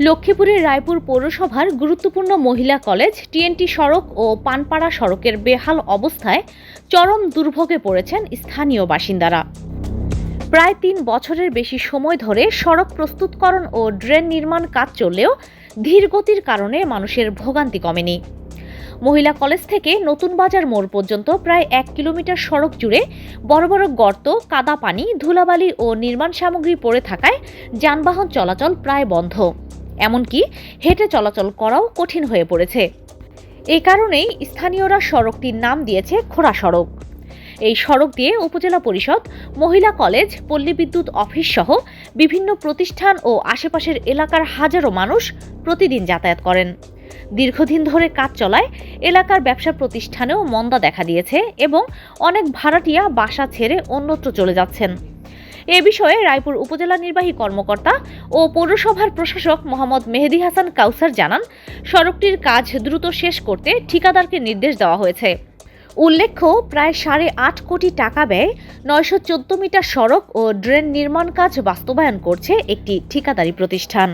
লক্ষ্মীপুরের রায়পুর পৌরসভার গুরুত্বপূর্ণ মহিলা কলেজ টিএনটি সড়ক ও পানপাড়া সড়কের বেহাল অবস্থায় চরম দুর্ভোগে পড়েছেন স্থানীয় বাসিন্দারা। প্রায় ৩ বছরের বেশি সময় ধরে সড়ক প্রস্তুতকরণ ও ড্রেন নির্মাণ কাজ চললেও ধীরগতির কারণে মানুষের ভোগান্তি কমেনি। মহিলা কলেজ থেকে নতুন বাজার মোড় পর্যন্ত প্রায় ১ কিলোমিটার সড়ক জুড়ে বড় বড় গর্ত, কাদা পানি, ধুলাবালি ও নির্মাণ সামগ্রী পড়ে থাকায় যানবাহন চলাচল প্রায় বন্ধ। এমনকি হেঁটে চলাচল করাও কঠিন হয়ে পড়েছে। এই কারণেই স্থানীয়রা সড়কটির নাম দিয়েছে খোঁড়া সড়ক। এই সড়ক দিয়ে উপজেলা পরিষদ, মহিলা কলেজ, পল্লী বিদ্যুৎ অফিস সহ বিভিন্ন প্রতিষ্ঠান ও আশেপাশের এলাকার হাজারো মানুষ প্রতিদিন যাতায়াত করেন। দীর্ঘদিন ধরে কাজ চলায় এলাকার ব্যবসা প্রতিষ্ঠানেও মন্দা দেখা দিয়েছে এবং অনেক ভাড়াটিয়া বাসা ছেড়ে অন্যত্র চলে যাচ্ছেন। এ বিষয়ে রায়পুর উপজেলা নির্বাহী কর্মকর্তা ও পৌরসভার প্রশাসক মোহাম্মদ মেহেদী হাসান কাউসার জানান, সড়কটির কাজ দ্রুত শেষ করতে ঠিকাদারকে নির্দেশ দেওয়া হয়েছে। উল্লেখ্য, প্রায় 8.5 কোটি টাকা ব্যয়ে 914 মিটার সড়ক ও ড্রেন নির্মাণ কাজ বাস্তবায়ন করছে একটি ঠিকাদারি প্রতিষ্ঠান।